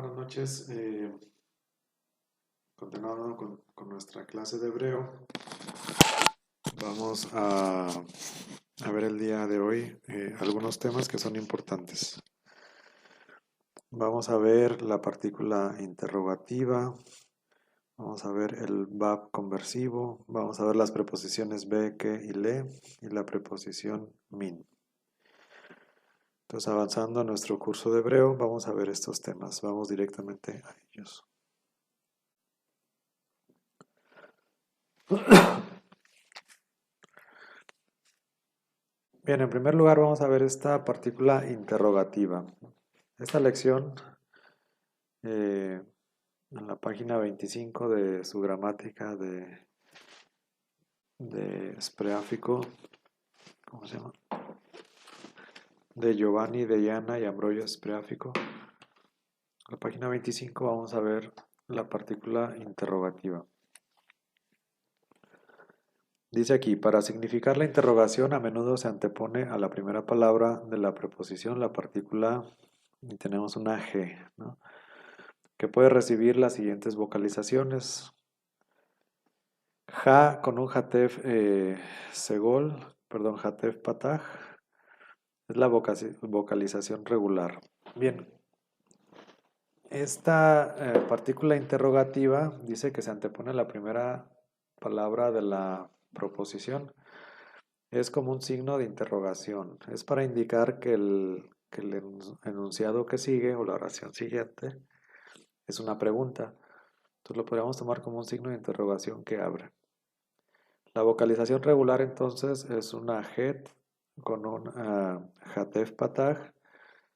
Buenas noches. Continuando con nuestra clase de hebreo, vamos a ver el día de hoy algunos temas que son importantes. Vamos a ver la partícula interrogativa, vamos a ver el verb conversivo, vamos a ver las preposiciones be, que y le, y la preposición min. Entonces, avanzando en nuestro curso de hebreo, vamos a ver estos temas. Vamos directamente a ellos. Bien, en primer lugar vamos a ver esta partícula interrogativa. Esta lección, en la página 25 de su gramática de Spreáfico, ¿cómo se llama? De Giovanni, de Iana y Ambrogio Spreáfico. En la página 25 vamos a ver la partícula interrogativa. Dice aquí, para significar la interrogación a menudo se antepone a la primera palabra de la preposición la partícula, y tenemos una G, ¿no?, que puede recibir las siguientes vocalizaciones. Ja con un Jatef segol, perdón, Jatef pataj, es la vocalización regular. Bien, esta partícula interrogativa dice que se antepone a la primera palabra de la proposición. Es como un signo de interrogación. Es para indicar que el enunciado que sigue o la oración siguiente es una pregunta. Entonces lo podríamos tomar como un signo de interrogación que abre. La vocalización regular entonces es una het con un jatef pataj.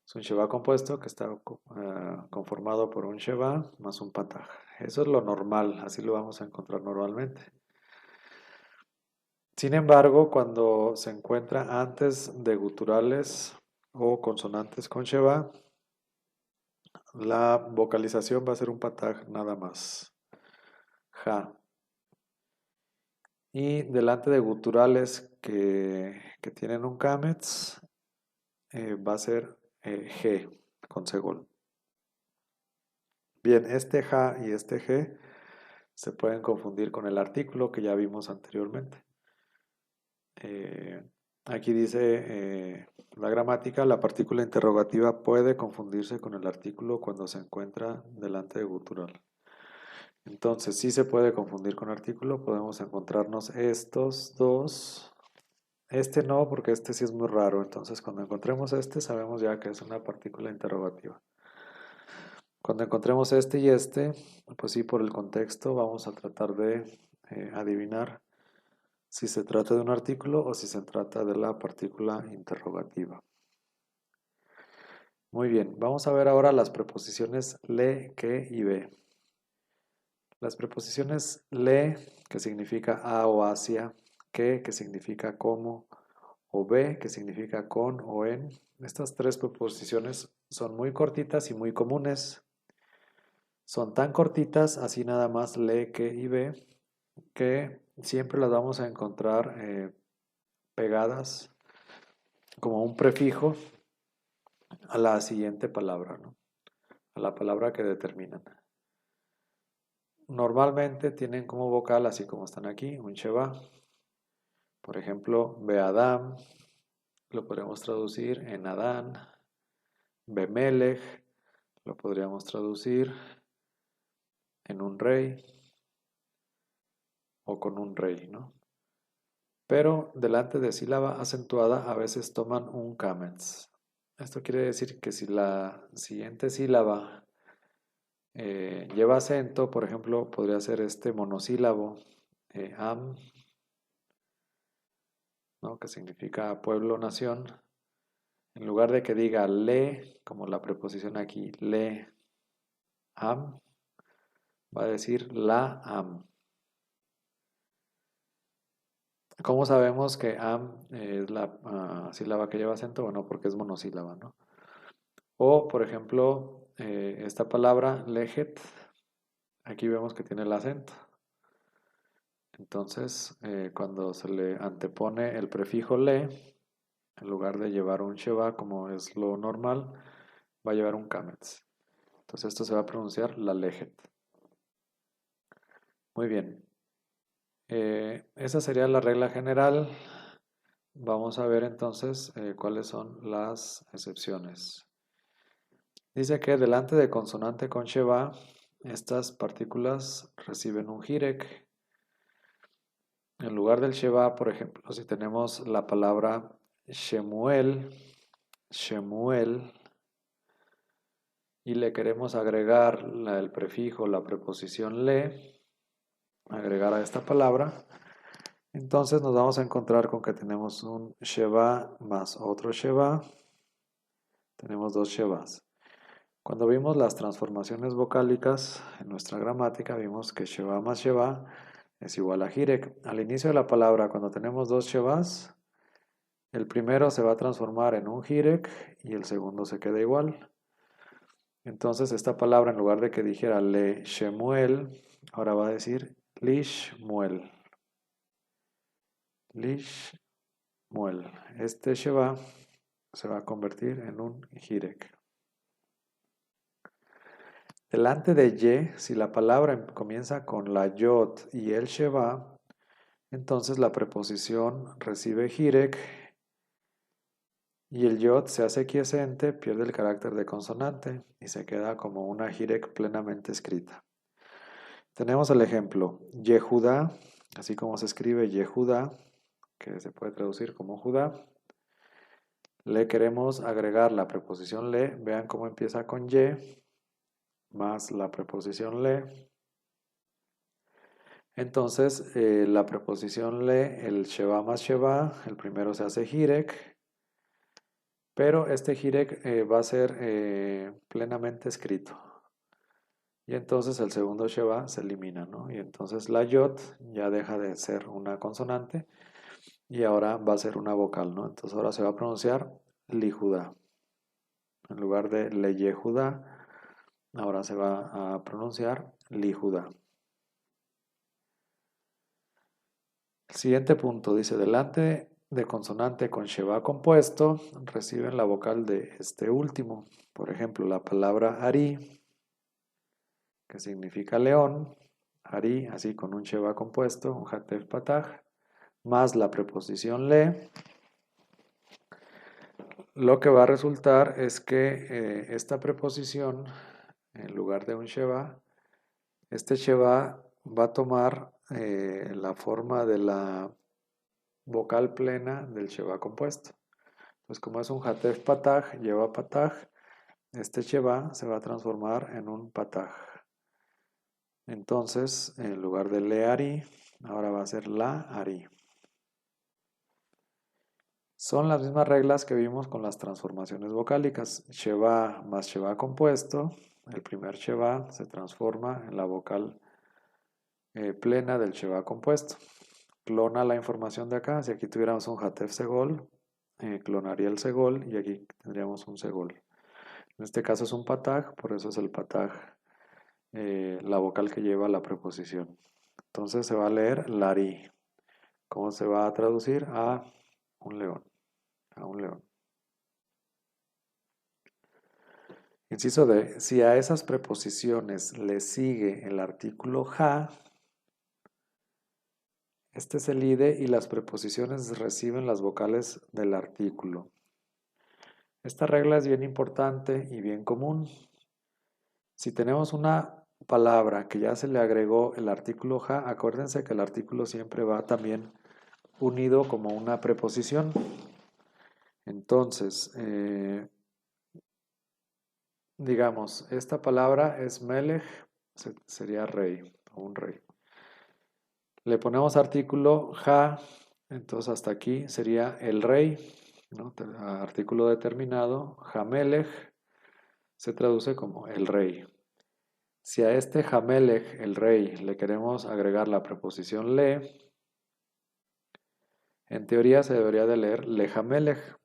Es un sheva compuesto que está conformado por un sheva más un pataj. Eso es lo normal, así lo vamos a encontrar normalmente. Sin embargo, cuando se encuentra antes de guturales o consonantes con sheva, la vocalización va a ser un pataj nada más. Ja. Y delante de guturales que tienen un kametz, va a ser G con segol. Bien, este ja y este G se pueden confundir con el artículo que ya vimos anteriormente. Aquí dice la gramática, la partícula interrogativa puede confundirse con el artículo cuando se encuentra delante de gutural. Entonces, sí se puede confundir con artículo, podemos encontrarnos estos dos. Este no, porque este sí es muy raro. Entonces, cuando encontremos este, sabemos ya que es una partícula interrogativa. Cuando encontremos este y este, pues sí, por el contexto vamos a tratar de adivinar si se trata de un artículo o si se trata de la partícula interrogativa. Muy bien, vamos a ver ahora las preposiciones le, que y ve. Las preposiciones le, que significa a o hacia, que significa como, o ve, que significa con o en. Estas tres preposiciones son muy cortitas y muy comunes. Son tan cortitas, así nada más le, que y ve, que siempre las vamos a encontrar pegadas como un prefijo a la siguiente palabra, ¿no?, a la palabra que determinan. Normalmente tienen como vocal, así como están aquí, un sheva. Por ejemplo, Beadam, lo podríamos traducir en Adán. Bemelech, lo podríamos traducir en un rey o con un rey, ¿no? Pero delante de sílaba acentuada a veces toman un kametz. Esto quiere decir que si la siguiente sílaba lleva acento, por ejemplo, podría ser este monosílabo, am, ¿no?, que significa pueblo, nación. En lugar de que diga le, como la preposición aquí, le, am, va a decir la am. ¿Cómo sabemos que am es la sílaba que lleva acento? Bueno, porque es monosílaba, ¿no? O, por ejemplo, esta palabra, lejet, aquí vemos que tiene el acento. Entonces, cuando se le antepone el prefijo le, en lugar de llevar un sheva como es lo normal, va a llevar un kametz. Entonces esto se va a pronunciar lalejet. Muy bien. Esa sería la regla general. Vamos a ver entonces cuáles son las excepciones. Dice que delante de consonante con sheva, estas partículas reciben un jirek. En lugar del sheva, por ejemplo, si tenemos la palabra shemuel, shemuel, y le queremos agregar el prefijo, la preposición le, agregar a esta palabra, entonces nos vamos a encontrar con que tenemos un sheva más otro sheva, tenemos dos shevas. Cuando vimos las transformaciones vocálicas en nuestra gramática, vimos que sheva más sheva es igual a jirek. Al inicio de la palabra, cuando tenemos dos shevas, el primero se va a transformar en un jirek y el segundo se queda igual. Entonces esta palabra, en lugar de que dijera le shemuel, ahora va a decir lishmuel. Lishmuel. Este sheva se va a convertir en un jirek. Delante de ye, si la palabra comienza con la yod y el sheva, entonces la preposición recibe jirek y el yod se hace quiescente, pierde el carácter de consonante y se queda como una jirek plenamente escrita. Tenemos el ejemplo, Yehudá, así como se escribe Yehudá, que se puede traducir como Judá. Le queremos agregar la preposición le, vean cómo empieza con ye, más la preposición le. Entonces, la preposición le, el sheva más sheva, el primero se hace jirek, pero este jirek va a ser plenamente escrito. Y entonces el segundo sheva se elimina, ¿no? Y entonces la yod ya deja de ser una consonante y ahora va a ser una vocal, ¿no? Entonces ahora se va a pronunciar lijudá. En lugar de leyehudá, ahora se va a pronunciar lijudá. El siguiente punto dice, delante de consonante con sheva compuesto, reciben la vocal de este último. Por ejemplo, la palabra ari, que significa león, ari, así con un sheva compuesto, un hatef pataj, más la preposición le, lo que va a resultar es que esta preposición, en lugar de un sheva, este sheva va a tomar la forma de la vocal plena del sheva compuesto. Pues como es un hatef pataj, lleva pataj, este sheva se va a transformar en un pataj. Entonces, en lugar de le ari, ahora va a ser la ari. Son las mismas reglas que vimos con las transformaciones vocálicas. Sheva más sheva compuesto. El primer sheva se transforma en la vocal plena del sheva compuesto. Clona la información de acá. Si aquí tuviéramos un hatef segol, clonaría el segol y aquí tendríamos un segol. En este caso es un pataj, por eso es el pataj, la vocal que lleva la preposición. Entonces se va a leer lari. ¿Cómo se va a traducir? A un león. A un león. Inciso D. Si a esas preposiciones le sigue el artículo ja, este es el ide y las preposiciones reciben las vocales del artículo. Esta regla es bien importante y bien común. Si tenemos una palabra que ya se le agregó el artículo ja, acuérdense que el artículo siempre va también unido como una preposición. Entonces, digamos, esta palabra es melech, sería rey o un rey. Le ponemos artículo ja, entonces hasta aquí sería el rey, ¿no? Artículo determinado, jamelech, se traduce como el rey. Si a este jamelech, el rey, le queremos agregar la preposición le, en teoría se debería de leer lejamelech.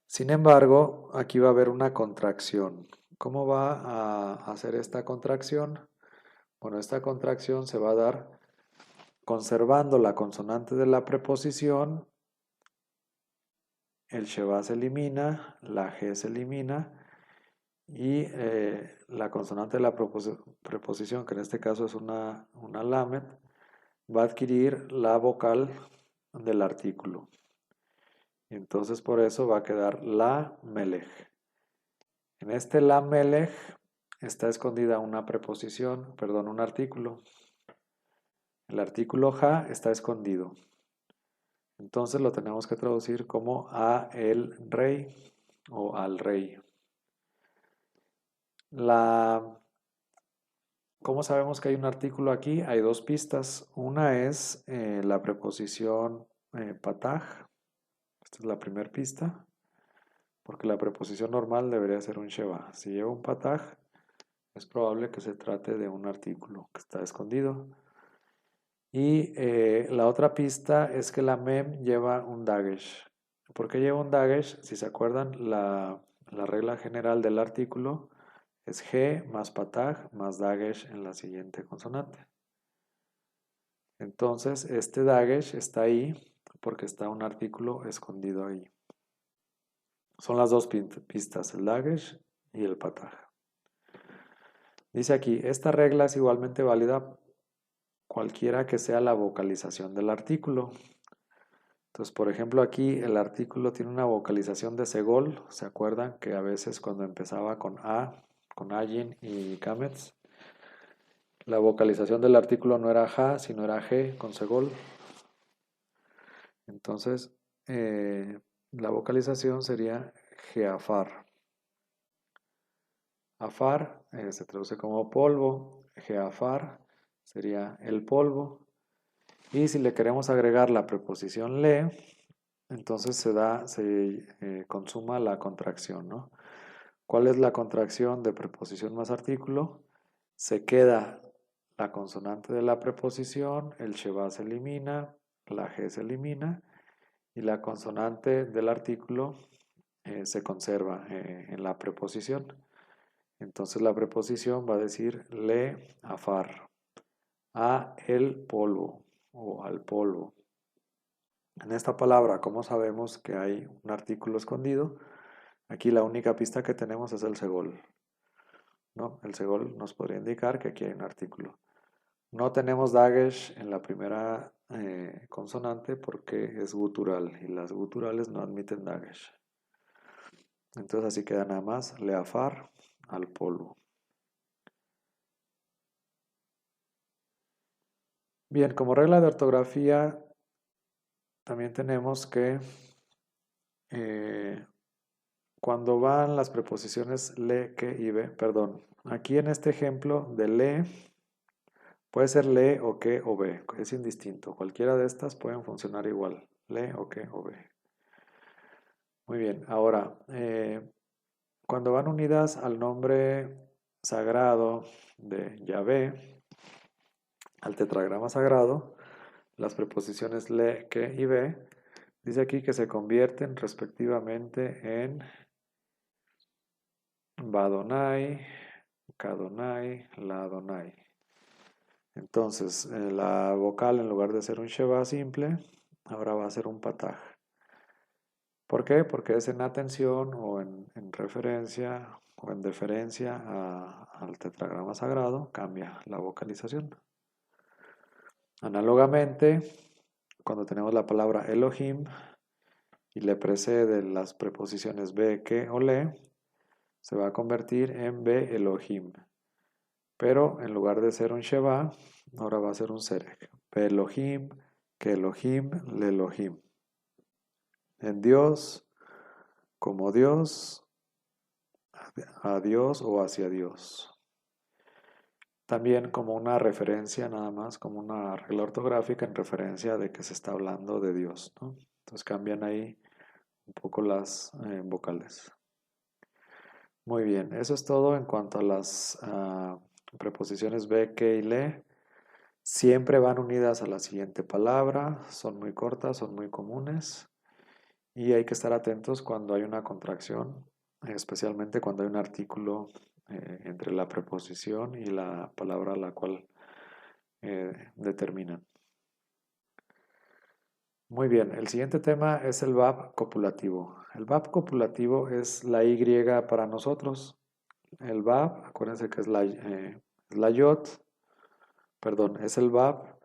Sin embargo, aquí va a haber una contracción. ¿Cómo va a hacer esta contracción? Bueno, esta contracción se va a dar conservando la consonante de la preposición, el sheva se elimina, la g se elimina y la consonante de la preposición, que en este caso es una lamed, va a adquirir la vocal del artículo. Y entonces por eso va a quedar la melej. En este la melej está escondida una preposición, perdón, un artículo. El artículo ja está escondido. Entonces lo tenemos que traducir como a el rey o al rey. ¿Cómo sabemos que hay un artículo aquí? Hay dos pistas. Una es la preposición pataj. Esta es la primera pista, porque la preposición normal debería ser un sheba. Si lleva un pataj, es probable que se trate de un artículo que está escondido. Y la otra pista es que la mem lleva un dagesh. ¿Por qué lleva un dagesh? Si se acuerdan, la regla general del artículo es G más pataj más dagesh en la siguiente consonante. Entonces, este dagesh está ahí porque está un artículo escondido ahí. Son las dos pistas, el dagesh y el pataj. Dice aquí, esta regla es igualmente válida cualquiera que sea la vocalización del artículo. Entonces, por ejemplo, aquí el artículo tiene una vocalización de segol. ¿Se acuerdan que a veces cuando empezaba con ayin y kamets, la vocalización del artículo no era ja, sino era g con segol? Entonces, la vocalización sería geafar. Afar se traduce como polvo. Geafar sería el polvo. Y si le queremos agregar la preposición le, entonces se consuma la contracción, ¿no? ¿Cuál es la contracción de preposición más artículo? Se queda la consonante de la preposición, el sheba se elimina, la g se elimina y la consonante del artículo se conserva en la preposición. Entonces la preposición va a decir le afar, a el polvo o al polvo. En esta palabra, ¿cómo sabemos que hay un artículo escondido? Aquí la única pista que tenemos es el segol, ¿no? El segol nos podría indicar que aquí hay un artículo. No tenemos dagesh en la primera consonante porque es gutural y las guturales no admiten dagesh. Entonces así queda nada más leafar al polvo. Bien, como regla de ortografía también tenemos que eh, cuando van las preposiciones le, que y ve, perdón, aquí en este ejemplo de le puede ser le o que o ve, es indistinto. Cualquiera de estas pueden funcionar igual, le o que o ve. Muy bien, ahora, cuando van unidas al nombre sagrado de Yahvé, al tetragrama sagrado, las preposiciones le, que y ve, dice aquí que se convierten respectivamente en Badonai, Kadonai, Ladonai. Entonces, la vocal en lugar de ser un sheba simple, ahora va a ser un pataj. ¿Por qué? Porque es en atención o en referencia o en deferencia al tetragrama sagrado, cambia la vocalización. Análogamente, cuando tenemos la palabra Elohim y le preceden las preposiciones be, que o le, se va a convertir en be Elohim. Pero en lugar de ser un sheba, ahora va a ser un serek. Be Elohim, que Elohim, le Elohim. En Dios, como Dios, a Dios o hacia Dios. También como una referencia nada más, como una regla ortográfica en referencia de que se está hablando de Dios, ¿no? Entonces cambian ahí un poco las vocales. Muy bien, eso es todo en cuanto a las preposiciones be, que y le. Siempre van unidas a la siguiente palabra, son muy cortas, son muy comunes y hay que estar atentos cuando hay una contracción, especialmente cuando hay un artículo entre la preposición y la palabra a la cual determinan. Muy bien, el siguiente tema es el verb copulativo. El verb copulativo es la Y para nosotros. el Bab, acuérdense que es la Yod, perdón, es el Bab,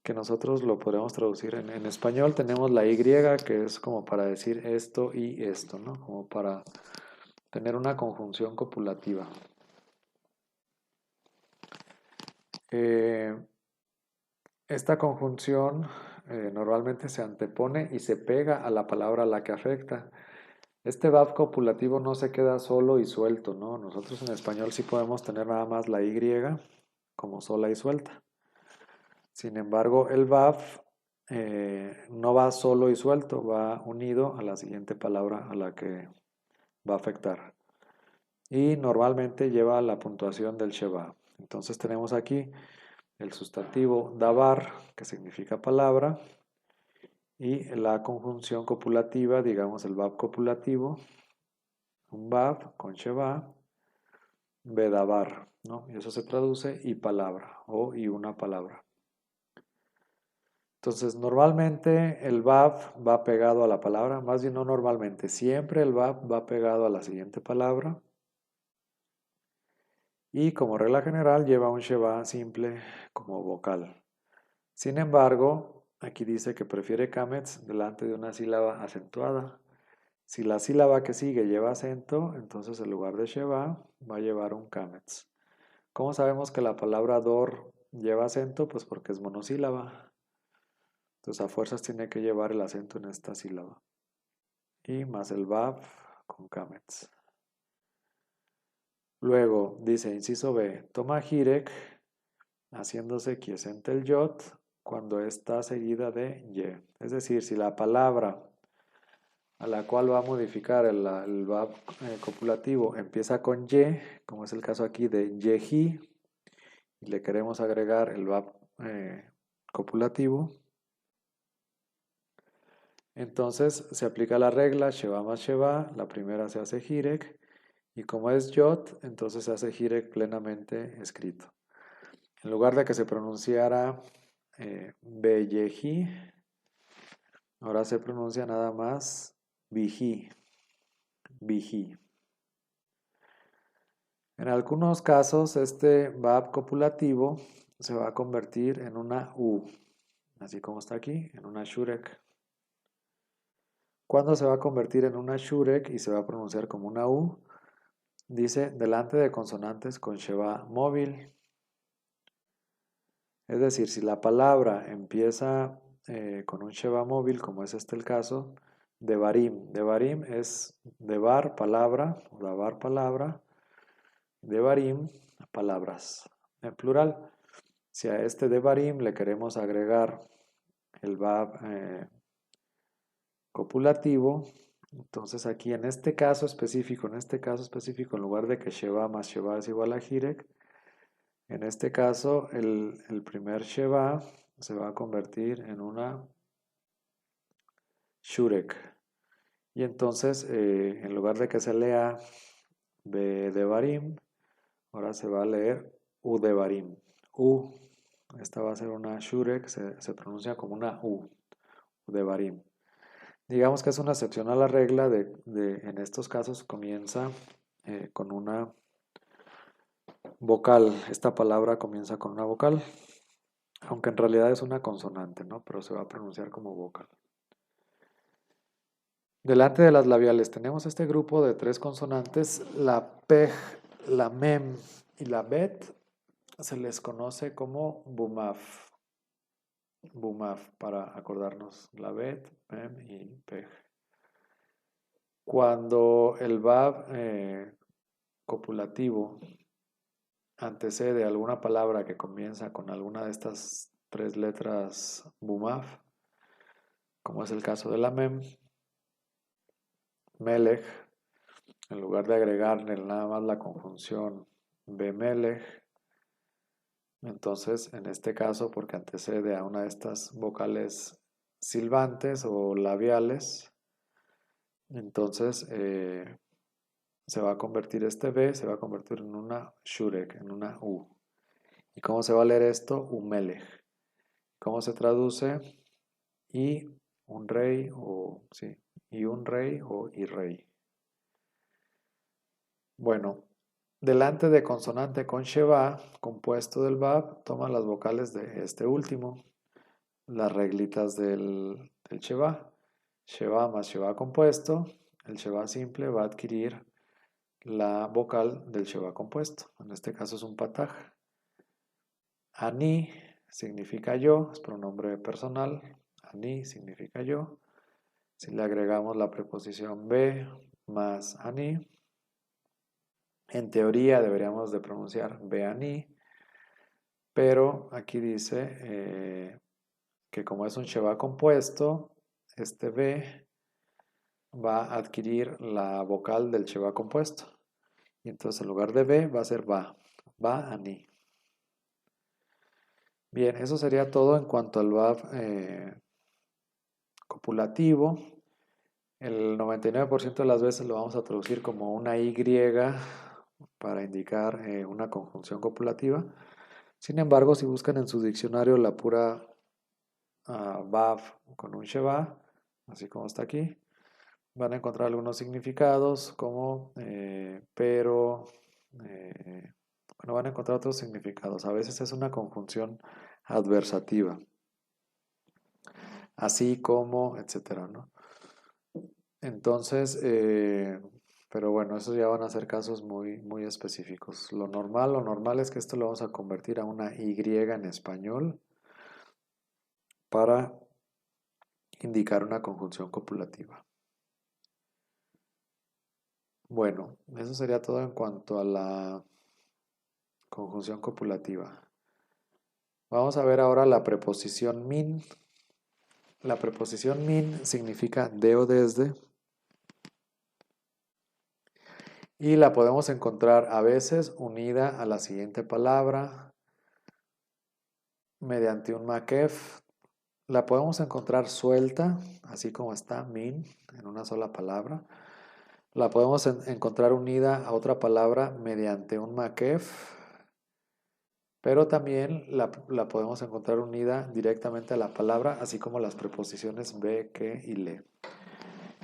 que nosotros lo podemos traducir en español. Tenemos la Y, que es como para decir esto y esto, ¿no? Como para tener una conjunción copulativa. Eh, esta conjunción normalmente se antepone y se pega a la palabra a la que afecta. Este verbo copulativo no se queda solo y suelto, ¿no? Nosotros en español sí podemos tener nada más la Y como sola y suelta. Sin embargo, el verb no va solo y suelto, va unido a la siguiente palabra a la que va a afectar. Y normalmente lleva la puntuación del Sheba. Entonces tenemos aquí el sustantivo davar, que significa palabra, y la conjunción copulativa, digamos el verb copulativo, un verb con Sheba, bedavar, ¿no? Y eso se traduce y palabra o y una palabra. Entonces, normalmente el verb va pegado a la palabra, más bien no normalmente, siempre el verb va pegado a la siguiente palabra y como regla general lleva un Sheba simple como vocal. Sin embargo, aquí dice que prefiere Kametz delante de una sílaba acentuada. Si la sílaba que sigue lleva acento, entonces en lugar de Sheba va a llevar un Kametz. ¿Cómo sabemos que la palabra dor lleva acento? Pues porque es monosílaba. Entonces a fuerzas tiene que llevar el acento en esta sílaba. Y más el Bab con Kametz. Luego dice, inciso B, toma Hirek haciéndose quiescente el yot cuando está seguida de y. Es decir, si la palabra a la cual va a modificar el verb copulativo empieza con y, como es el caso aquí de yehi, y le queremos agregar el verb copulativo, entonces se aplica la regla sheva más sheva, la primera se hace hirek, y como es yot, entonces se hace hirek plenamente escrito. En lugar de que se pronunciara beyehi, ahora se pronuncia nada más bihi, bihi. En algunos casos, este verb copulativo se va a convertir en una U, así como está aquí, en una shurek. ¿Cuándo se va a convertir en una shurek y se va a pronunciar como una U? Dice, delante de consonantes con sheva móvil. Es decir, si la palabra empieza con un sheva móvil, como es este el caso, devarim. Devarim es devar, palabra, o davar, palabra. Devarim, palabras. En plural. Si a este devarim le queremos agregar el verb copulativo, entonces aquí en este caso específico, en lugar de que sheva más sheva es igual a hirek, en este caso el primer sheva se va a convertir en una shurek. Y entonces en lugar de que se lea devarim, ahora se va a leer udevarim. U, esta va a ser una shurek, se pronuncia como una U, udevarim. Digamos que es una excepción a la regla en estos casos comienza con una vocal. Esta palabra comienza con una vocal, aunque en realidad es una consonante, ¿no? Pero se va a pronunciar como vocal. Delante de las labiales tenemos este grupo de tres consonantes, la pej, la mem y la bet. Se les conoce como bumaf. Bumaf, para acordarnos, la bet, mem y pej. Cuando el verb copulativo antecede alguna palabra que comienza con alguna de estas tres letras bumaf, como es el caso de la mem, melech, en lugar de agregarle nada más la conjunción bemelech, entonces en este caso, porque antecede a una de estas vocales silbantes o labiales, entonces se va a convertir este B, se va a convertir en una shurek, en una U. ¿Y cómo se va a leer esto? Umelech. ¿Cómo se traduce? Y un rey o sí, y un rey o y rey. Bueno, delante de consonante con sheva, compuesto del vav, toma las vocales de este último, las reglitas del sheva. Sheva más sheva compuesto, el sheva simple va a adquirir la vocal del sheva compuesto. En este caso es un pataj. Ani significa yo, es pronombre personal. Ani significa yo. Si le agregamos la preposición be más ani, en teoría deberíamos de pronunciar beani, pero aquí dice que como es un sheva compuesto, este be va a adquirir la vocal del sheva compuesto. Y entonces en lugar de be va a ser va ani. Bien, eso sería todo en cuanto al vav copulativo. El 99% de las veces lo vamos a traducir como una Y para indicar una conjunción copulativa. Sin embargo, si buscan en su diccionario la pura vav con un sheva, así como está aquí, van a encontrar algunos significados como pero, bueno, van a encontrar otros significados. A veces es una conjunción adversativa, así como, etcétera, ¿no? Entonces, pero bueno, esos ya van a ser casos muy, muy específicos. Lo normal es que esto lo vamos a convertir a una Y en español para indicar una conjunción copulativa. Bueno, eso sería todo en cuanto a la conjunción copulativa. Vamos a ver ahora la preposición min. La preposición min significa de o desde y la podemos encontrar a veces unida a la siguiente palabra mediante un makef. La podemos encontrar suelta, así como está min, en una sola palabra. La podemos encontrar unida a otra palabra mediante un makef, pero también la podemos encontrar unida directamente a la palabra, así como las preposiciones be, que y le.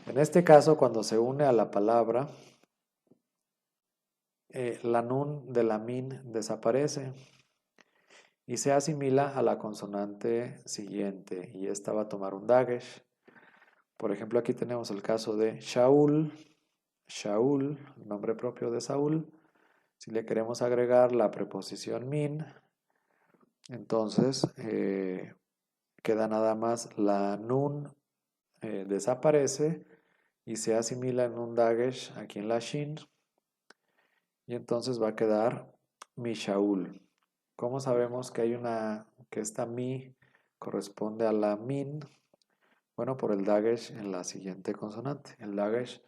En este caso, cuando se une a la palabra, la nun de la min desaparece y se asimila a la consonante siguiente, y esta va a tomar un dagesh. Por ejemplo, aquí tenemos el caso de Shaul, Shaul, nombre propio de Saúl. Si le queremos agregar la preposición min, entonces queda nada más la nun, desaparece y se asimila en un dagesh aquí en la shin, y entonces va a quedar mi Shaul. ¿Cómo sabemos que que esta mi corresponde a la min? Bueno, por el dagesh en la siguiente consonante. El dagesh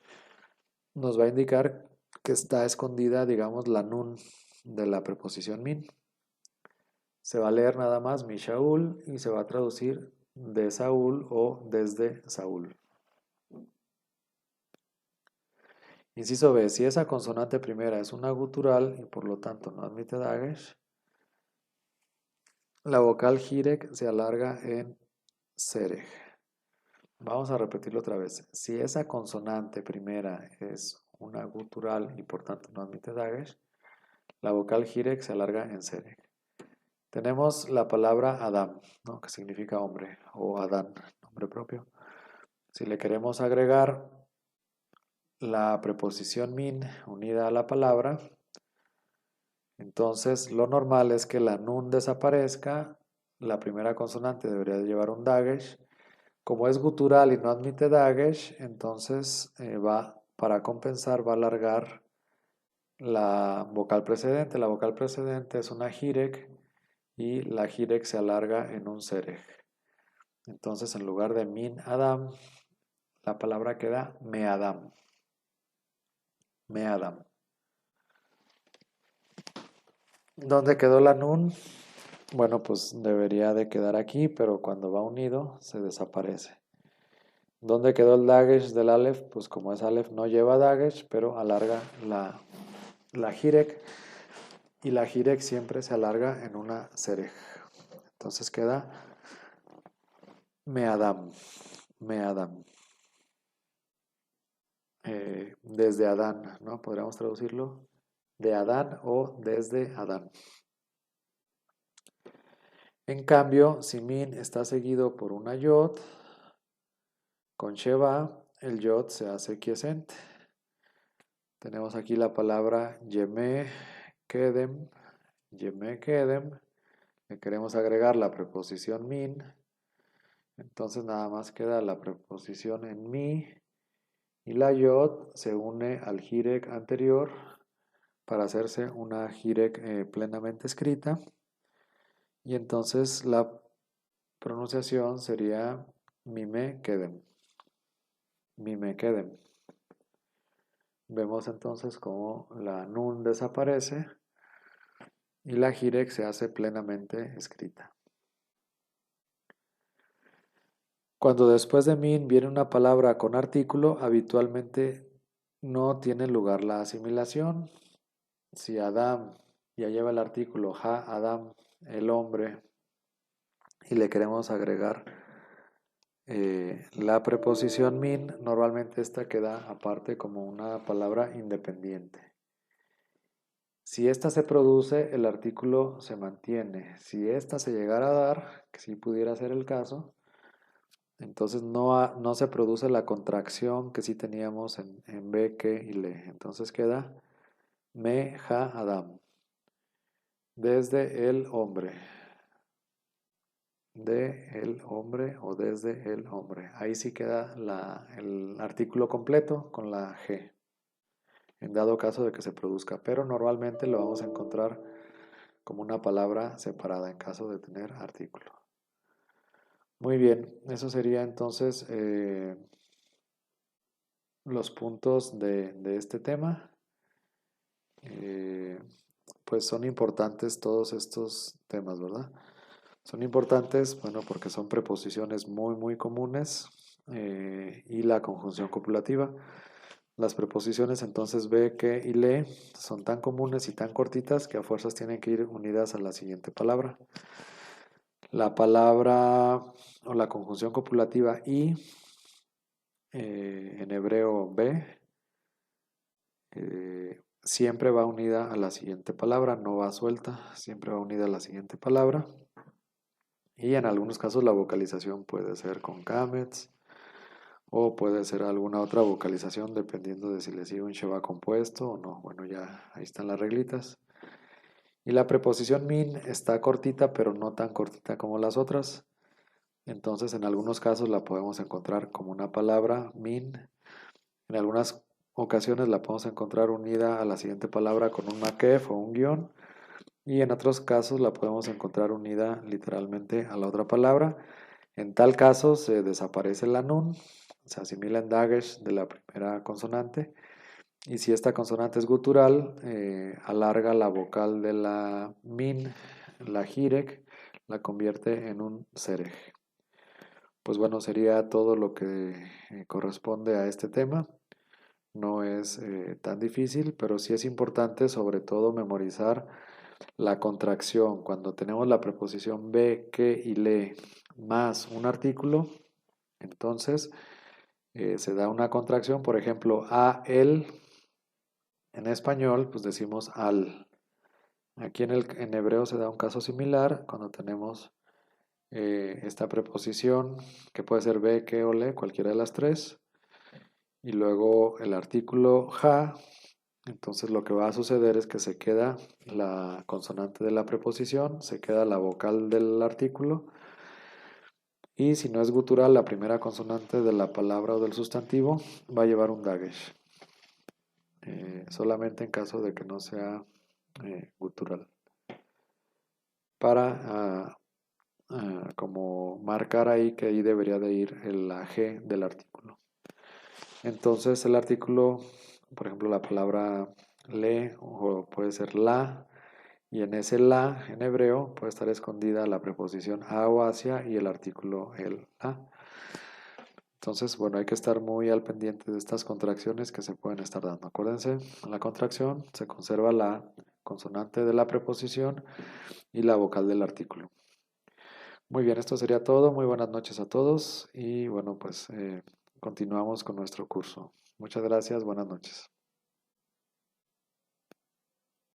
nos va a indicar que está escondida, digamos, la nun de la preposición min. Se va a leer nada más mi Shaul y se va a traducir de Saúl o desde Saúl. Inciso B. Si esa consonante primera es una gutural y por lo tanto no admite dagesh, la vocal jirek se alarga en serej. Vamos a repetirlo otra vez. Si esa consonante primera es una gutural y por tanto no admite dagesh, la vocal jirek se alarga en serej. Tenemos la palabra Adam, ¿no? Que significa hombre, o Adán, nombre propio. Si le queremos agregar la preposición min unida a la palabra, entonces lo normal es que la nun desaparezca, la primera consonante debería de llevar un dagesh. Como es gutural y no admite dagesh, entonces para compensar va a alargar la vocal precedente. La vocal precedente es una jirek y la jirek se alarga en un serej. Entonces en lugar de min Adam, la palabra queda me Adam. Me Adam. ¿Dónde quedó la nun? Bueno, pues debería de quedar aquí, pero cuando va unido se desaparece. ¿Dónde quedó el dagesh del Aleph? Pues como es Aleph no lleva dagesh, pero alarga la jirek, y la jirek siempre se alarga en una serej. Entonces queda me Adam, me Adam. Desde Adán, ¿no? Podríamos traducirlo de Adán o desde Adán. En cambio, si min está seguido por una yod, con sheba, el yod se hace quiescente. Tenemos aquí la palabra yeme kedem. Yeme kedem. Le queremos agregar la preposición min. Entonces nada más queda la preposición en mi. Y la yod se une al jirek anterior para hacerse una jirek plenamente escrita. Y entonces la pronunciación sería mime kedem. Mime kedem. Vemos entonces cómo la nun desaparece y la jirek se hace plenamente escrita. Cuando después de min viene una palabra con artículo, habitualmente no tiene lugar la asimilación. Si Adam ya lleva el artículo ha Adam, el hombre, y le queremos agregar la preposición min, normalmente esta queda aparte como una palabra independiente. Si esta se produce, el artículo se mantiene. Si esta se llegara a dar, que si pudiera ser el caso, entonces no se produce la contracción que sí teníamos en be, que y le. Entonces queda me, ha, Adam. Desde el hombre. De el hombre o desde el hombre. Ahí sí queda el artículo completo con la G, en dado caso de que se produzca, pero normalmente lo vamos a encontrar como una palabra separada en caso de tener artículo. Muy bien, eso sería entonces los puntos de este tema. Pues son importantes todos estos temas, ¿verdad? Son importantes, bueno, porque son preposiciones muy comunes y la conjunción copulativa. Las preposiciones entonces be, que y le son tan comunes y tan cortitas que a fuerzas tienen que ir unidas a la siguiente palabra. La palabra o la conjunción copulativa y en hebreo be siempre va unida a la siguiente palabra, no va suelta, siempre va unida a la siguiente palabra. Y en algunos casos la vocalización puede ser con kamets o puede ser alguna otra vocalización dependiendo de si le sigue un sheva compuesto o no. Bueno, ya ahí están las reglitas. Y la preposición min está cortita, pero no tan cortita como las otras. Entonces, en algunos casos la podemos encontrar como una palabra min. En algunas ocasiones la podemos encontrar unida a la siguiente palabra con un makef o un guión. Y en otros casos la podemos encontrar unida literalmente a la otra palabra. En tal caso se desaparece la nun, se asimila en dagesh de la primera consonante. Y si esta consonante es gutural, alarga la vocal de la min, la jirek, la convierte en un serej. Pues bueno, sería todo lo que corresponde a este tema. No es tan difícil, pero sí es importante sobre todo memorizar la contracción. Cuando tenemos la preposición be, que y le más un artículo, entonces se da una contracción. Por ejemplo, a, el, en español pues decimos al. Aquí en hebreo se da un caso similar cuando tenemos esta preposición que puede ser be, que o le, cualquiera de las tres. Y luego el artículo ja. Entonces lo que va a suceder es que se queda la consonante de la preposición, se queda la vocal del artículo y si no es gutural la primera consonante de la palabra o del sustantivo va a llevar un dagesh. Solamente en caso de que no sea gutural. Para como marcar ahí que ahí debería de ir la G del artículo. Entonces el artículo, por ejemplo la palabra le o puede ser la, y en ese la en hebreo puede estar escondida la preposición a o hacia y el artículo el la. Entonces, bueno, hay que estar muy al pendiente de estas contracciones que se pueden estar dando. Acuérdense, en la contracción se conserva la consonante de la preposición y la vocal del artículo. Muy bien, esto sería todo. Muy buenas noches a todos y bueno, pues continuamos con nuestro curso. Muchas gracias, buenas noches.